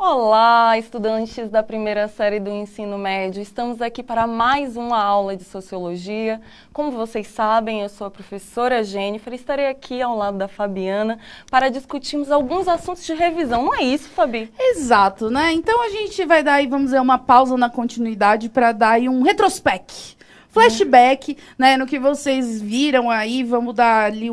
Olá, estudantes da primeira série do ensino médio. Estamos aqui para mais uma aula de Sociologia. Como vocês sabem, eu sou a professora Jennifer e estarei aqui ao lado da Fabiana para discutirmos alguns assuntos de revisão. Não é isso, Fabi? Exato, né? Então a gente vai dar aí, vamos dizer, uma pausa na continuidade para dar aí um retrospect, flashback, né, no que vocês viram aí. Vamos dar ali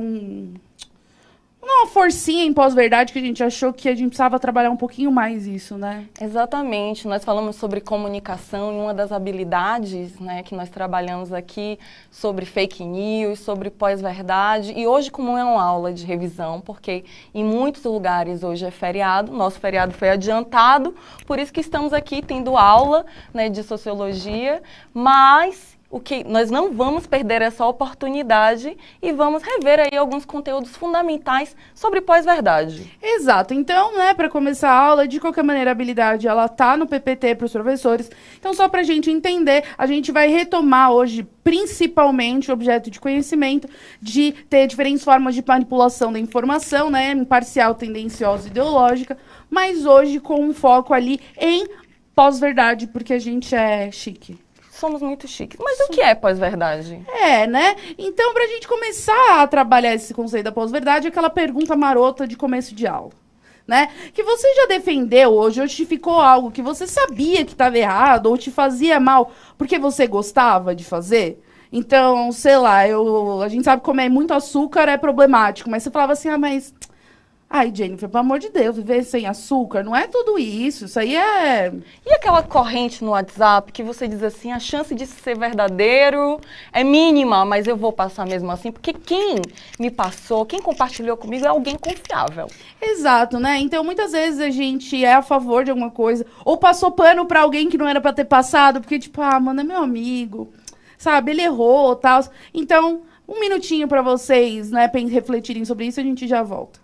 uma forcinha em pós-verdade, que a gente achou que a gente precisava trabalhar um pouquinho mais isso, né? Exatamente. Nós falamos sobre comunicação e uma das habilidades, né, que nós trabalhamos aqui sobre fake news, sobre pós-verdade. E hoje, como é uma aula de revisão, porque em muitos lugares hoje é feriado, nosso feriado foi adiantado, por isso que estamos aqui tendo aula, né, de Sociologia, mas nós não vamos perder essa oportunidade e vamos rever aí alguns conteúdos fundamentais sobre pós-verdade. Exato. Então, né, para começar a aula, de qualquer maneira, a habilidade, ela tá no PPT para os professores. Então, só para a gente entender, a gente vai retomar hoje, principalmente, o objeto de conhecimento, de ter diferentes formas de manipulação da informação, né, imparcial, tendenciosa, ideológica, mas hoje com um foco ali em pós-verdade, porque a gente é chique. Somos muito chiques. Mas o que é pós-verdade? Né? Então, pra gente começar a trabalhar esse conceito da pós-verdade, aquela pergunta marota de começo de aula, né? Que você já defendeu ou justificou algo que você sabia que estava errado ou te fazia mal porque você gostava de fazer? Então, sei lá, a gente sabe que comer muito açúcar é problemático, mas você falava assim, mas... Ai, Jennifer, pelo amor de Deus, viver sem açúcar, não é tudo isso, isso aí é... E aquela corrente no WhatsApp que você diz assim, a chance de ser verdadeiro é mínima, mas eu vou passar mesmo assim, porque quem me passou, quem compartilhou comigo é alguém confiável. Exato, né? Então, muitas vezes a gente é a favor de alguma coisa, ou passou pano pra alguém que não era pra ter passado, porque tipo, mano, é meu amigo, sabe, ele errou, tal. Então, um minutinho pra vocês, né, refletirem sobre isso, a gente já volta.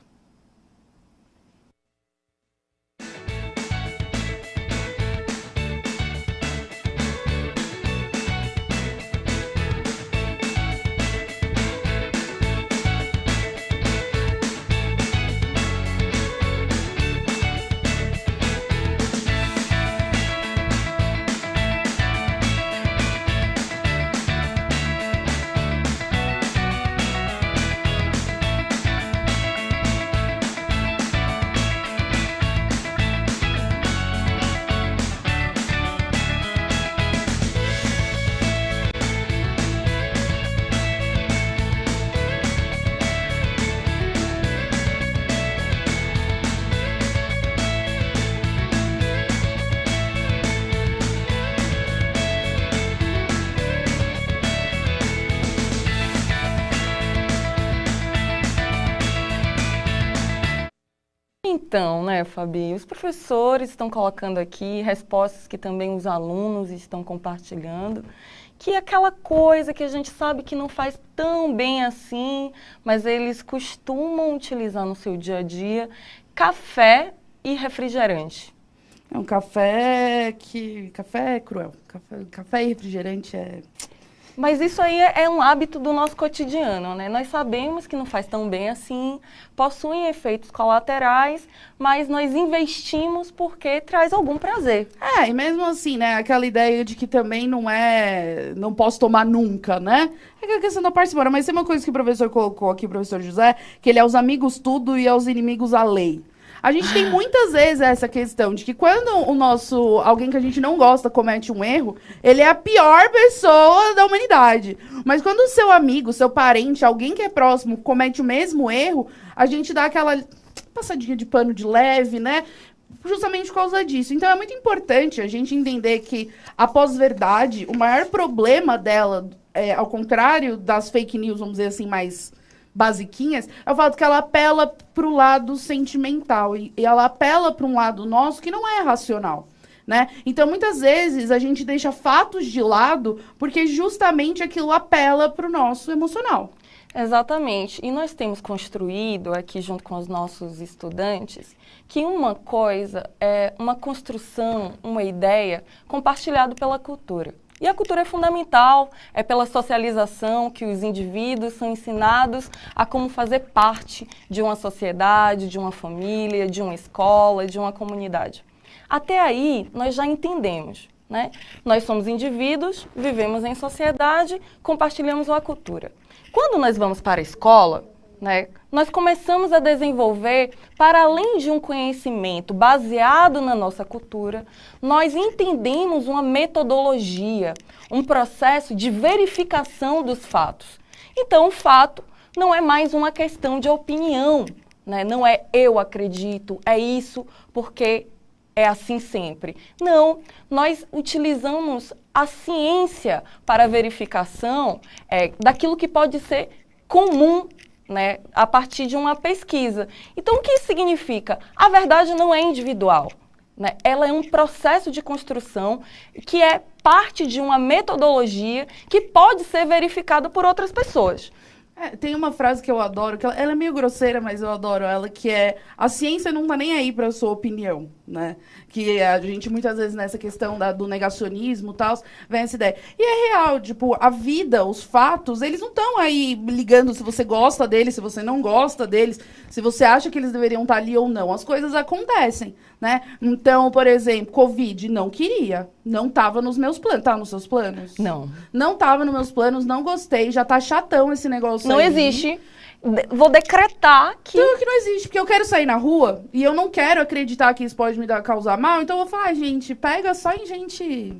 Então, né, Fabi, os professores estão colocando aqui respostas que também os alunos estão compartilhando, que é aquela coisa que a gente sabe que não faz tão bem assim, mas eles costumam utilizar no seu dia a dia, café e refrigerante. É um café é cruel. Café e refrigerante é... Mas isso aí é um hábito do nosso cotidiano, né? Nós sabemos que não faz tão bem assim, possuem efeitos colaterais, mas nós investimos porque traz algum prazer. E mesmo assim, né? Aquela ideia de que também não posso tomar nunca, né? É aquela questão da parcimônia. Mas tem uma coisa que o professor colocou aqui, o professor José, que ele é aos amigos tudo e aos inimigos a lei. A gente tem muitas vezes essa questão de que quando alguém que a gente não gosta comete um erro, ele é a pior pessoa da humanidade. Mas quando o seu amigo, seu parente, alguém que é próximo comete o mesmo erro, a gente dá aquela passadinha de pano de leve, né? Justamente por causa disso. Então é muito importante a gente entender que a pós-verdade, o maior problema dela, ao contrário das fake news, vamos dizer assim, mais basiquinhas, é o fato que ela apela para o lado sentimental e ela apela para um lado nosso que não é racional, né? Então, muitas vezes, a gente deixa fatos de lado porque justamente aquilo apela para o nosso emocional. Exatamente. E nós temos construído aqui, junto com os nossos estudantes, que uma coisa é uma construção, uma ideia compartilhada pela cultura. E a cultura é fundamental, é pela socialização que os indivíduos são ensinados a como fazer parte de uma sociedade, de uma família, de uma escola, de uma comunidade. Até aí, nós já entendemos, né? Nós somos indivíduos, vivemos em sociedade, compartilhamos uma cultura. Quando nós vamos para a escola, né, nós começamos a desenvolver, para além de um conhecimento baseado na nossa cultura, nós entendemos uma metodologia, um processo de verificação dos fatos. Então, o fato não é mais uma questão de opinião, né? Não é eu acredito, é isso porque é assim sempre. Não, nós utilizamos a ciência para a verificação daquilo que pode ser comum, né, a partir de uma pesquisa. Então, o que isso significa? A verdade não é individual, né? Ela é um processo de construção que é parte de uma metodologia que pode ser verificada por outras pessoas. Tem uma frase que eu adoro, que ela é meio grosseira, mas eu adoro ela, que é: a ciência não tá nem aí para a sua opinião, né? Que a gente, muitas vezes, nessa questão do negacionismo e tal, vem essa ideia. E é real, tipo, a vida, os fatos, eles não estão aí ligando se você gosta deles, se você não gosta deles, se você acha que eles deveriam estar ali ou não. As coisas acontecem, né? Então, por exemplo, Covid, não queria. Não tava nos meus planos. Tá nos seus planos? Não. Não tava nos meus planos, não gostei. Já tá chatão esse negócio Não aí. existe. Vou decretar que... Tudo que não existe, porque eu quero sair na rua e eu não quero acreditar que isso pode causar mal, então eu vou falar, gente, pega só em gente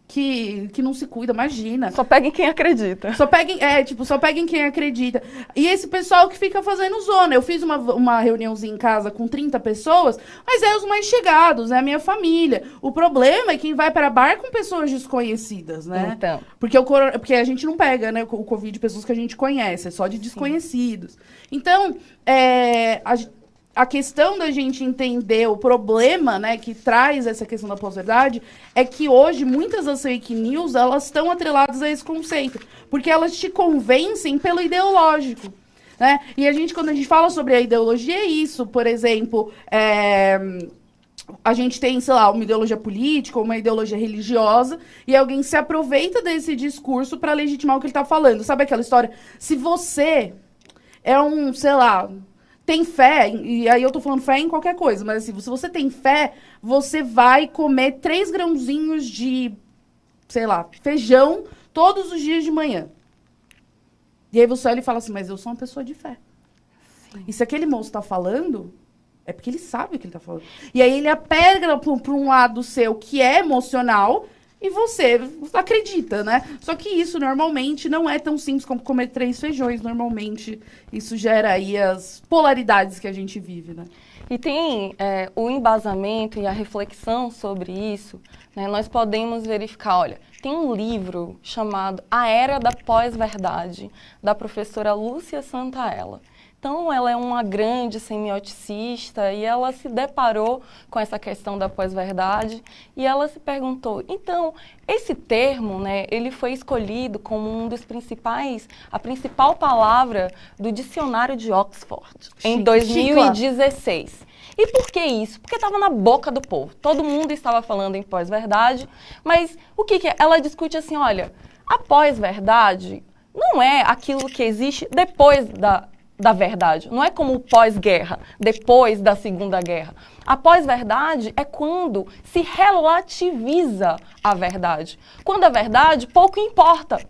que não se cuida, imagina. Só peguem quem acredita. Só peguem quem acredita. E esse pessoal que fica fazendo zona. Eu fiz uma reuniãozinha em casa com 30 pessoas, mas é os mais chegados, é a minha família. O problema é quem vai para bar com pessoas desconhecidas, né? Então. Porque a gente não pega, né, o Covid de pessoas que a gente conhece, é só de desconhecidos. Sim. Então, a questão da gente entender o problema, né, que traz essa questão da pós-verdade é que hoje muitas das fake news, elas estão atreladas a esse conceito, porque elas te convencem pelo ideológico, né? E quando a gente fala sobre a ideologia, é isso. Por exemplo, a gente tem, sei lá, uma ideologia política ou uma ideologia religiosa e alguém se aproveita desse discurso para legitimar o que ele está falando. Sabe aquela história? Se você é sei lá... tem fé, e aí eu tô falando fé em qualquer coisa, mas assim, se você tem fé, você vai comer 3 grãozinhos de, sei lá, feijão todos os dias de manhã. E aí você olha e fala assim, mas eu sou uma pessoa de fé. Sim. E se aquele moço tá falando, é porque ele sabe o que ele tá falando. E aí ele apega pra um lado seu que é emocional, e você acredita, né? Só que isso, normalmente, não é tão simples como comer 3 feijões. Normalmente, isso gera aí as polaridades que a gente vive, né? E tem o embasamento e a reflexão sobre isso, né? Nós podemos verificar, olha, tem um livro chamado A Era da Pós-Verdade, da professora Lúcia Santaella. Então, ela é uma grande semioticista e ela se deparou com essa questão da pós-verdade e ela se perguntou, então, esse termo, né, ele foi escolhido como a principal palavra do dicionário de Oxford, em 2016. E por que isso? Porque estava na boca do povo. Todo mundo estava falando em pós-verdade, mas o que é? Ela discute assim, olha, a pós-verdade não é aquilo que existe depois da verdade. Não é como o pós-guerra, depois da Segunda Guerra. A pós-verdade é quando se relativiza a verdade. Quando a verdade pouco importa,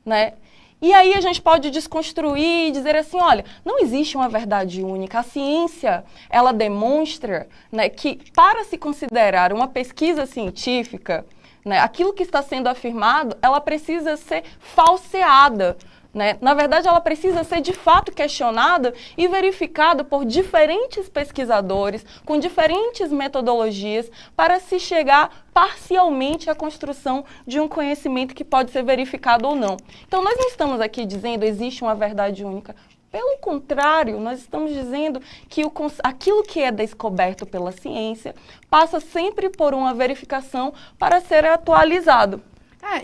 né? E aí a gente pode desconstruir e dizer assim, olha, não existe uma verdade única. A ciência, ela demonstra, né, que para se considerar uma pesquisa científica, né, aquilo que está sendo afirmado, ela precisa ser falseada. Né? Na verdade, ela precisa ser de fato questionada e verificada por diferentes pesquisadores, com diferentes metodologias, para se chegar parcialmente à construção de um conhecimento que pode ser verificado ou não. Então, nós não estamos aqui dizendo que existe uma verdade única. Pelo contrário, nós estamos dizendo que aquilo que é descoberto pela ciência passa sempre por uma verificação para ser atualizado.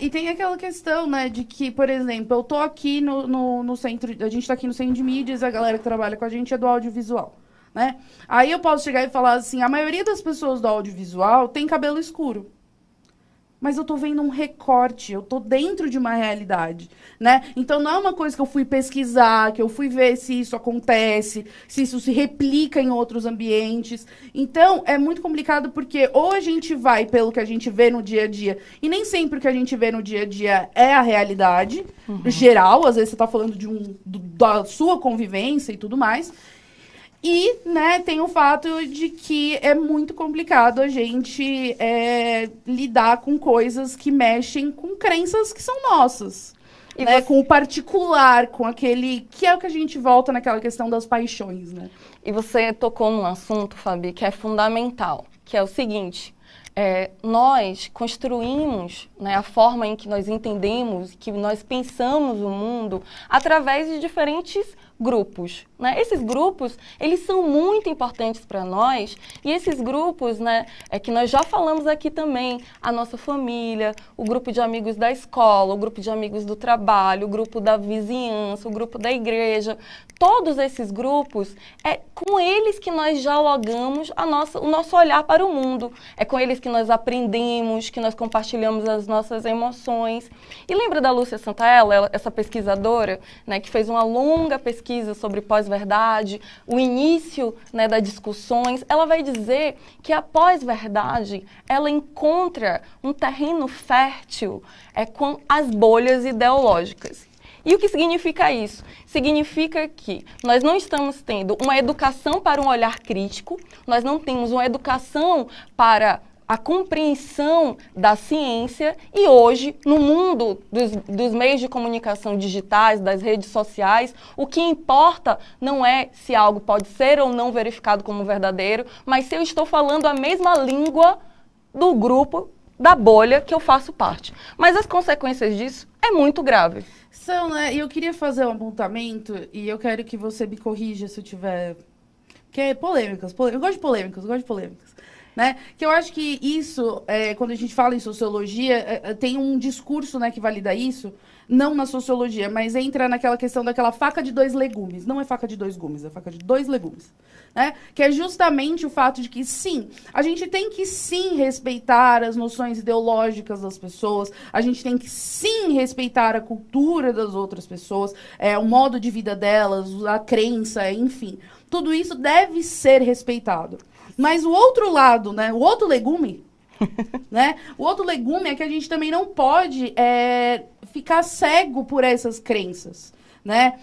E tem aquela questão, né, de que, por exemplo, eu tô aqui no centro, a gente tá aqui no centro de mídias, a galera que trabalha com a gente é do audiovisual, né? Aí eu posso chegar e falar assim, a maioria das pessoas do audiovisual tem cabelo escuro. mas eu tô vendo um recorte, eu tô dentro de uma realidade, né? Então não é uma coisa que eu fui pesquisar, que eu fui ver se isso acontece, se isso se replica em outros ambientes. Então é muito complicado porque ou a gente vai pelo que a gente vê no dia a dia, e nem sempre o que a gente vê no dia a dia é a realidade geral, às vezes você tá falando da sua convivência e tudo mais. E, né, tem o fato de que é muito complicado a gente lidar com coisas que mexem com crenças que são nossas. E né, você- com o particular, com aquele... Que é o que a gente volta naquela questão das paixões, né? E você tocou num assunto, Fabi, que é fundamental, que é o seguinte: nós construímos, né, a forma em que nós entendemos, que nós pensamos o mundo através de diferentes grupos, né? Esses grupos, eles são muito importantes para nós, e esses grupos, né, que nós já falamos aqui também, a nossa família, o grupo de amigos da escola, o grupo de amigos do trabalho, o grupo da vizinhança, o grupo da igreja, todos esses grupos, é com eles que nós dialogamos o nosso olhar para o mundo, é com eles que nós aprendemos, que nós compartilhamos as nossas emoções. E lembra da Lúcia Santaella, essa pesquisadora, né, que fez uma longa pesquisa sobre pós-verdade, o início, né, das discussões? Ela vai dizer que a pós-verdade, ela encontra um terreno fértil com as bolhas ideológicas. E o que significa isso? Significa que nós não estamos tendo uma educação para um olhar crítico, nós não temos uma educação para a compreensão da ciência, e hoje, no mundo dos meios de comunicação digitais, das redes sociais, o que importa não é se algo pode ser ou não verificado como verdadeiro, mas se eu estou falando a mesma língua do grupo, da bolha que eu faço parte. Mas as consequências disso é muito grave. São, né? E eu queria fazer um apontamento, e eu quero que você me corrija se eu tiver... Que é polêmicas. Eu gosto de polêmicas, Né? Que eu acho que isso, quando a gente fala em sociologia, tem um discurso, né, que valida isso, não na sociologia, mas entra naquela questão daquela faca de dois legumes. Não é faca de dois gumes, é faca de dois legumes. Né? Que é justamente o fato de que, sim, a gente tem que, sim, respeitar as noções ideológicas das pessoas, a gente tem que, sim, respeitar a cultura das outras pessoas, o modo de vida delas, a crença, enfim. Tudo isso deve ser respeitado. Mas o outro lado, né, o outro legume, né, o outro legume é que a gente também não pode ficar cego por essas crenças, né?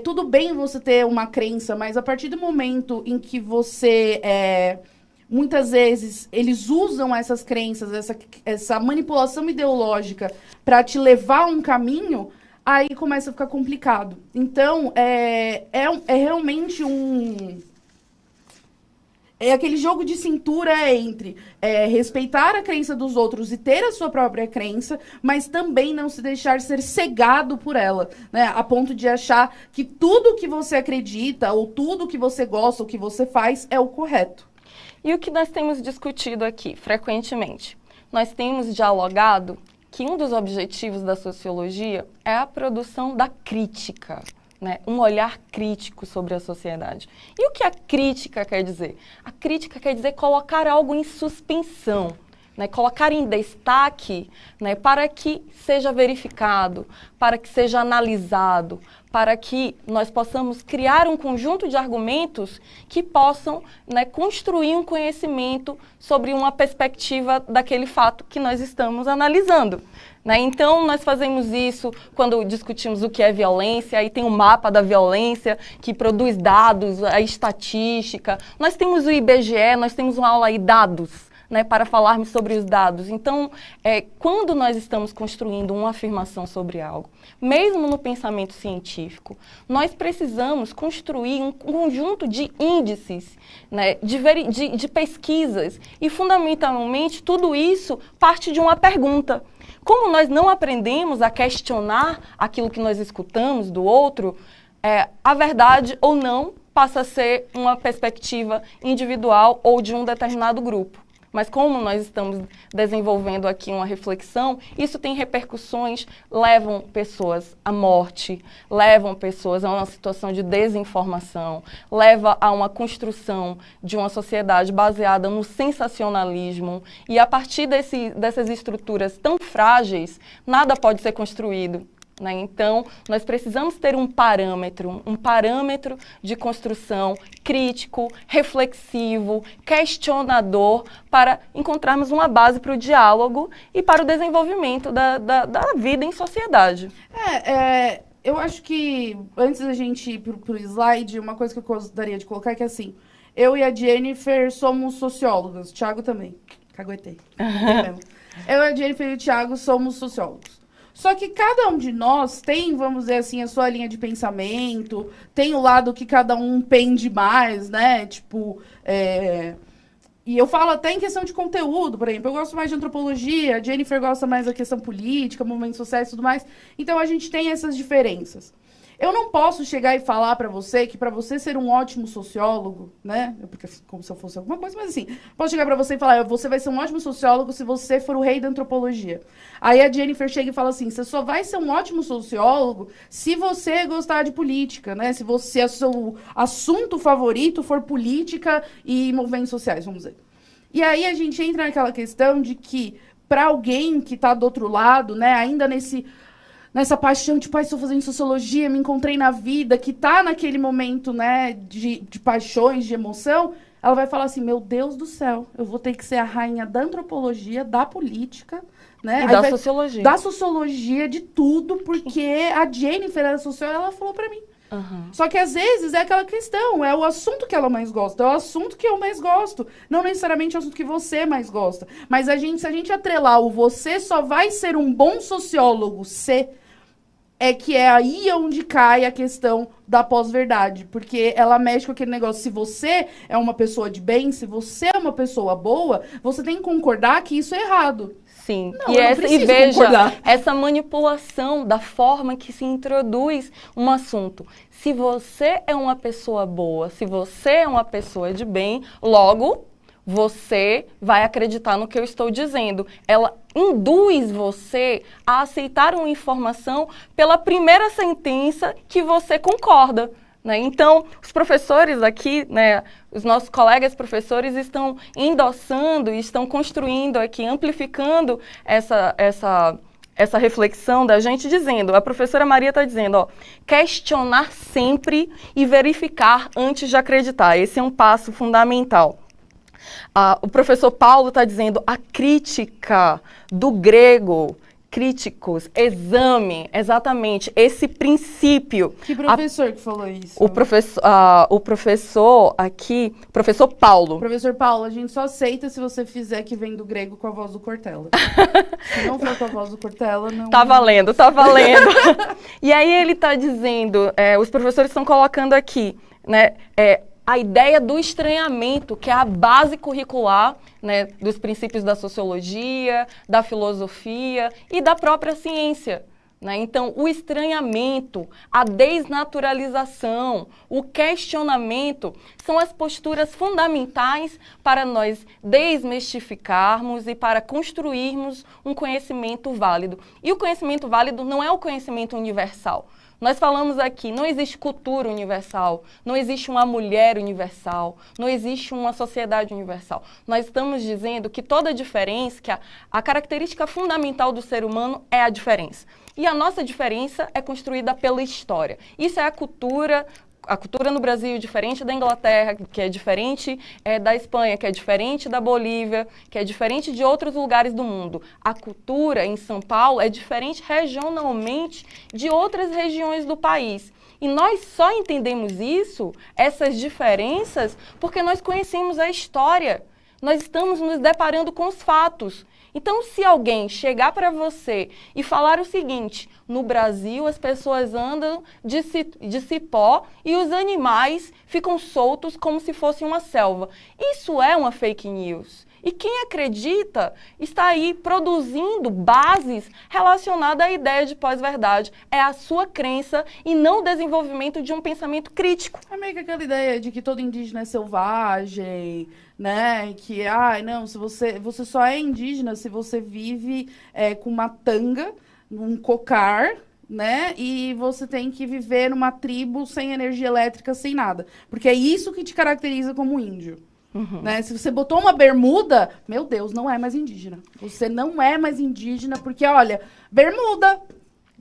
Tudo bem você ter uma crença, mas a partir do momento em que você, muitas vezes, eles usam essas crenças, essa manipulação ideológica para te levar a um caminho, aí começa a ficar complicado. Então, é realmente É aquele jogo de cintura entre respeitar a crença dos outros e ter a sua própria crença, mas também não se deixar ser cegado por ela, né? A ponto de achar que tudo que você acredita, ou tudo que você gosta, ou que você faz, é o correto. E o que nós temos discutido aqui, frequentemente? Nós temos dialogado que um dos objetivos da sociologia é a produção da crítica. Né, um olhar crítico sobre a sociedade. E o que a crítica quer dizer? A crítica quer dizer colocar algo em suspensão, né, colocar em destaque, né, para que seja verificado, para que seja analisado, para que nós possamos criar um conjunto de argumentos que possam, né, construir um conhecimento sobre uma perspectiva daquele fato que nós estamos analisando. Né? Então, nós fazemos isso quando discutimos o que é violência, aí tem o mapa da violência, que produz dados, a estatística. Nós temos o IBGE, nós temos uma aula aí, dados, né, para falarmos sobre os dados. Então, quando nós estamos construindo uma afirmação sobre algo, mesmo no pensamento científico, nós precisamos construir um conjunto de índices, né, de pesquisas, e, fundamentalmente, tudo isso parte de uma pergunta. Como nós não aprendemos a questionar aquilo que nós escutamos do outro, a verdade ou não passa a ser uma perspectiva individual ou de um determinado grupo. Mas como nós estamos desenvolvendo aqui uma reflexão, isso tem repercussões, levam pessoas à morte, levam pessoas a uma situação de desinformação, leva a uma construção de uma sociedade baseada no sensacionalismo. E a partir dessas estruturas tão frágeis, nada pode ser construído. Então, nós precisamos ter um parâmetro de construção crítico, reflexivo, questionador, para encontrarmos uma base para o diálogo e para o desenvolvimento da vida em sociedade. Eu acho que, antes da gente ir para o slide, uma coisa que eu gostaria de colocar é que, assim, eu e a Jennifer somos sociólogas, o Thiago também, caguetei. Eu, a Jennifer e o Thiago somos sociólogos. Só que cada um de nós tem, vamos dizer assim, a sua linha de pensamento, tem o lado que cada um pende mais, né? Tipo, e eu falo até em questão de conteúdo, por exemplo, eu gosto mais de antropologia, a Jennifer gosta mais da questão política, movimentos sociais e tudo mais. Então, a gente tem essas diferenças. Eu não posso chegar e falar para você que para você ser um ótimo sociólogo, né? Porque como se eu fosse alguma coisa, mas assim, posso chegar para você e falar, você vai ser um ótimo sociólogo se você for o rei da antropologia. Aí a Jennifer chega e fala assim, você só vai ser um ótimo sociólogo se você gostar de política, né? Se você, seu assunto favorito for política e movimentos sociais, vamos dizer. E aí a gente entra naquela questão de que para alguém que está do outro lado, né, ainda nessa paixão, tipo, estou fazendo sociologia, me encontrei na vida, que tá naquele momento, né, de paixões, de emoção, ela vai falar assim, meu Deus do céu, eu vou ter que ser a rainha da antropologia, da política, né? E da sociologia. Da sociologia, de tudo, porque a Jennifer, a socióloga, ela falou pra mim. Uhum. Só que, às vezes, é aquela questão, é o assunto que ela mais gosta, é o assunto que eu mais gosto, não necessariamente o assunto que você mais gosta. Mas se a gente atrelar o você só vai ser um bom sociólogo se... que é aí onde cai a questão da pós-verdade. Porque ela mexe com aquele negócio. Se você é uma pessoa de bem, se você é uma pessoa boa, você tem que concordar que isso é errado. Sim. Não, e veja, concordar. Essa manipulação da forma que se introduz um assunto. Se você é uma pessoa boa, se você é uma pessoa de bem, logo... você vai acreditar no que eu estou dizendo. Ela induz você a aceitar uma informação pela primeira sentença que você concorda, né? Então, os professores aqui, né, os nossos colegas professores estão endossando, estão construindo aqui, amplificando essa reflexão da gente, dizendo, a professora Maria está dizendo, ó, questionar sempre e verificar antes de acreditar. Esse é um passo fundamental. O professor Paulo está dizendo a crítica do grego, críticos, exame, exatamente, esse princípio. Que professor que falou isso? O professor aqui, professor Paulo. Professor Paulo, a gente só aceita se você fizer que vem do grego com a voz do Cortella. Se não for com a voz do Cortella, não... Tá valendo, tá valendo. E aí ele está dizendo, os professores estão colocando aqui, né, a ideia do estranhamento, que é a base curricular, né, dos princípios da sociologia, da filosofia e da própria ciência, né? Então, o estranhamento, a desnaturalização, o questionamento são as posturas fundamentais para nós desmistificarmos e para construirmos um conhecimento válido. E o conhecimento válido não é o conhecimento universal. Nós falamos aqui, não existe cultura universal, não existe uma mulher universal, não existe uma sociedade universal. Nós estamos dizendo que toda diferença, que a característica fundamental do ser humano é a diferença. E a nossa diferença é construída pela história. Isso é a cultura no Brasil é diferente da Inglaterra, que é diferente da Espanha, que é diferente da Bolívia, que é diferente de outros lugares do mundo. A cultura em São Paulo é diferente regionalmente de outras regiões do país. E nós só entendemos isso, essas diferenças, porque nós conhecemos a história. Nós estamos nos deparando com os fatos. Então, se alguém chegar para você e falar o seguinte, no Brasil as pessoas andam de cipó e os animais ficam soltos como se fosse uma selva. Isso é uma fake news. E quem acredita está aí produzindo bases relacionadas à ideia de pós-verdade. É a sua crença e não o desenvolvimento de um pensamento crítico. É meio que aquela ideia de que todo indígena é selvagem, né? Que, não, se você só é indígena se você vive com uma tanga, num cocar, né? E você tem que viver numa tribo sem energia elétrica, sem nada. Porque é isso que te caracteriza como índio. Né? Se você botou uma bermuda, meu Deus, não é mais indígena. Você não é mais indígena porque, olha, bermuda...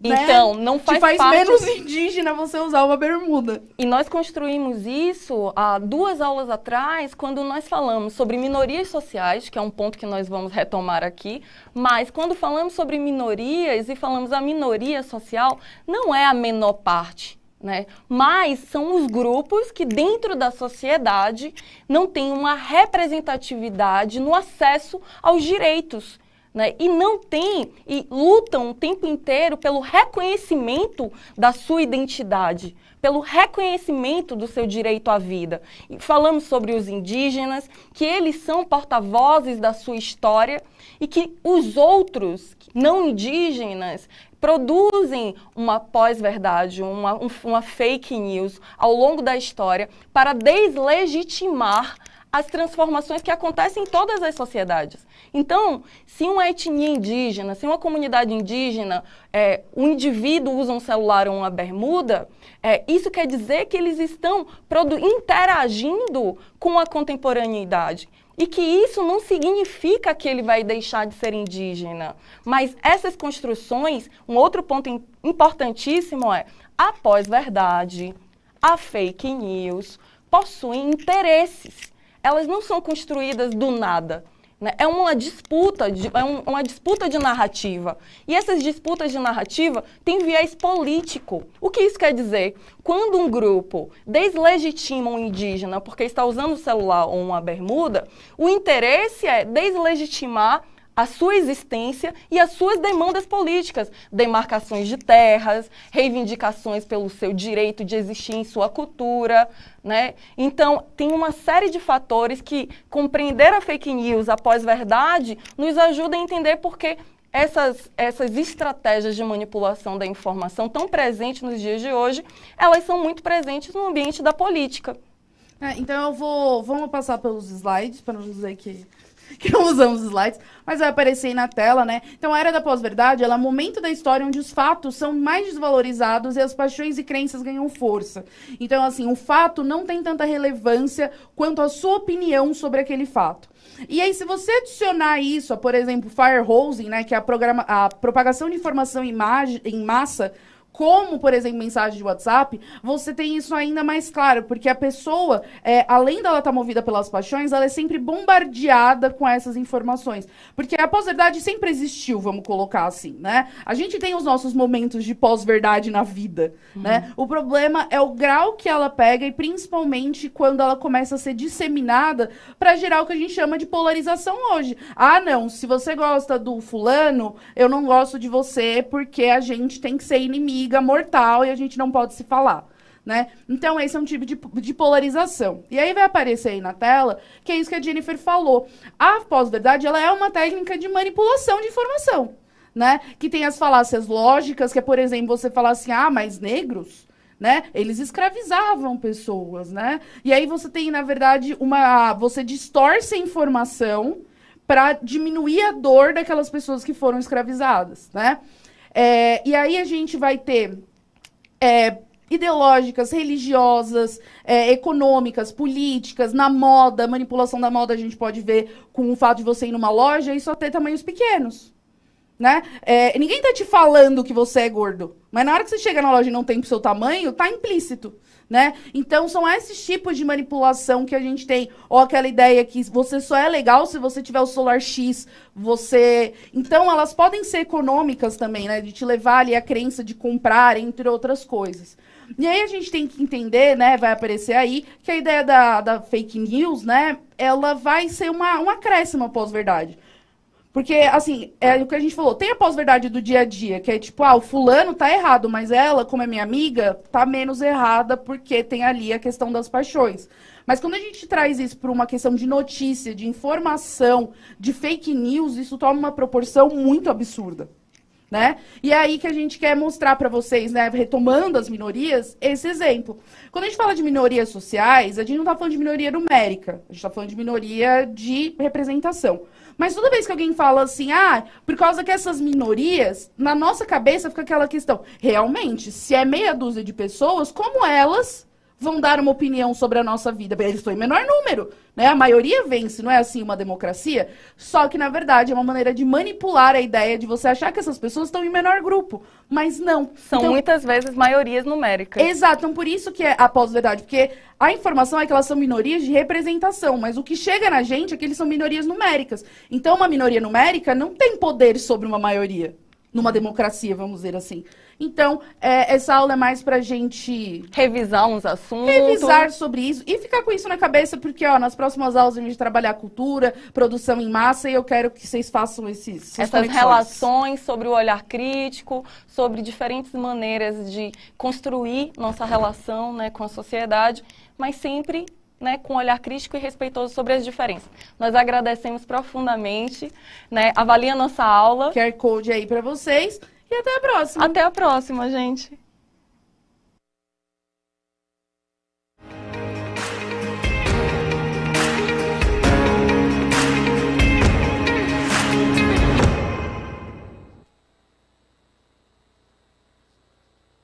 Então, né? não faz Te faz parte... menos indígena você usar uma bermuda. E nós construímos isso há 2 aulas atrás, quando nós falamos sobre minorias sociais, que é um ponto que nós vamos retomar aqui, mas quando falamos sobre minorias e falamos a minoria social, não é a menor parte, né? Mas são os grupos que dentro da sociedade não têm uma representatividade no acesso aos direitos. Né? E não tem, e lutam o tempo inteiro pelo reconhecimento da sua identidade, pelo reconhecimento do seu direito à vida. E falamos sobre os indígenas, que eles são porta-vozes da sua história e que os outros não indígenas produzem uma pós-verdade, uma fake news ao longo da história para deslegitimar as transformações que acontecem em todas as sociedades. Então, se uma etnia indígena, se uma comunidade indígena, um indivíduo usa um celular ou uma bermuda, isso quer dizer que eles estão interagindo com a contemporaneidade. E que isso não significa que ele vai deixar de ser indígena. Mas essas construções, um outro ponto importantíssimo é a pós-verdade, a fake news, possuem interesses. Elas não são construídas do nada. Né? É uma disputa de narrativa. E essas disputas de narrativa têm viés político. O que isso quer dizer? Quando um grupo deslegitima um indígena porque está usando o celular ou uma bermuda, o interesse é deslegitimar a sua existência e as suas demandas políticas, demarcações de terras, reivindicações pelo seu direito de existir em sua cultura, né? Então, tem uma série de fatores que compreender a fake news, a pós-verdade, nos ajuda a entender por que essas estratégias de manipulação da informação tão presentes nos dias de hoje, elas são muito presentes no ambiente da política. Então, vamos passar pelos slides, para não dizer que não usamos slides, mas vai aparecer aí na tela, né? Então, a Era da Pós-Verdade, ela é um momento da história onde os fatos são mais desvalorizados e as paixões e crenças ganham força. Então, assim, o fato não tem tanta relevância quanto a sua opinião sobre aquele fato. E aí, se você adicionar isso a, por exemplo, firehosing, né, que é a propagação de informação em massa, como, por exemplo, mensagem de WhatsApp, você tem isso ainda mais claro, porque a pessoa, além dela estar movida pelas paixões, ela é sempre bombardeada com essas informações. Porque a pós-verdade sempre existiu, vamos colocar assim, né? A gente tem os nossos momentos de pós-verdade na vida, né? O problema é o grau que ela pega e principalmente quando ela começa a ser disseminada para gerar o que a gente chama de polarização hoje. Ah, não, se você gosta do fulano, eu não gosto de você porque a gente tem que ser inimiga mortal e a gente não pode se falar, né? Então, esse é um tipo de polarização. E aí vai aparecer aí na tela que é isso que a Jennifer falou. A pós-verdade, ela é uma técnica de manipulação de informação, né? Que tem as falácias lógicas, que é, por exemplo, você falar assim, mas negros, né? Eles escravizavam pessoas, né? E aí você tem, na verdade, você distorce a informação para diminuir a dor daquelas pessoas que foram escravizadas, né? E aí a gente vai ter ideológicas, religiosas, econômicas, políticas, na moda, manipulação da moda a gente pode ver com o fato de você ir numa loja e só ter tamanhos pequenos, né? Ninguém tá te falando que você é gordo, mas na hora que você chega na loja e não tem pro seu tamanho, tá implícito, né? Então, são esses tipos de manipulação que a gente tem. Ou aquela ideia que você só é legal se você tiver o celular X, Então, elas podem ser econômicas também, né? De te levar ali a crença de comprar, entre outras coisas. E aí, a gente tem que entender, né? Vai aparecer aí, que a ideia da fake news, né? Ela vai ser um acréscimo à pós-verdade. Porque, assim, é o que a gente falou, tem a pós-verdade do dia a dia, que é tipo, o fulano tá errado, mas ela, como é minha amiga, tá menos errada porque tem ali a questão das paixões. Mas quando a gente traz isso para uma questão de notícia, de informação, de fake news, isso toma uma proporção muito absurda, né? E é aí que a gente quer mostrar para vocês, né, retomando as minorias, esse exemplo. Quando a gente fala de minorias sociais, a gente não está falando de minoria numérica, a gente está falando de minoria de representação. Mas toda vez que alguém fala assim, por causa que essas minorias, na nossa cabeça fica aquela questão, realmente, se é meia dúzia de pessoas, como elas vão dar uma opinião sobre a nossa vida? Eles estão em menor número, né? A maioria vence, não é assim uma democracia? Só que, na verdade, é uma maneira de manipular a ideia de você achar que essas pessoas estão em menor grupo. Mas não. São então, muitas vezes maiorias numéricas. Exato, então por isso que é a pós-verdade, porque a informação é que elas são minorias de representação, mas o que chega na gente é que eles são minorias numéricas. Então, uma minoria numérica não tem poder sobre uma maioria. Numa democracia, vamos dizer assim. Então, essa aula é mais pra gente revisar uns assuntos. Revisar sobre isso e ficar com isso na cabeça, porque, nas próximas aulas a gente trabalhar cultura, produção em massa, e eu quero que vocês façam essas conexões. Relações sobre o olhar crítico, sobre diferentes maneiras de construir nossa relação, né, com a sociedade, mas sempre, né, com olhar crítico e respeitoso sobre as diferenças. Nós agradecemos profundamente, né, avalie a nossa aula. QR Code aí para vocês e até a próxima. Até a próxima, gente.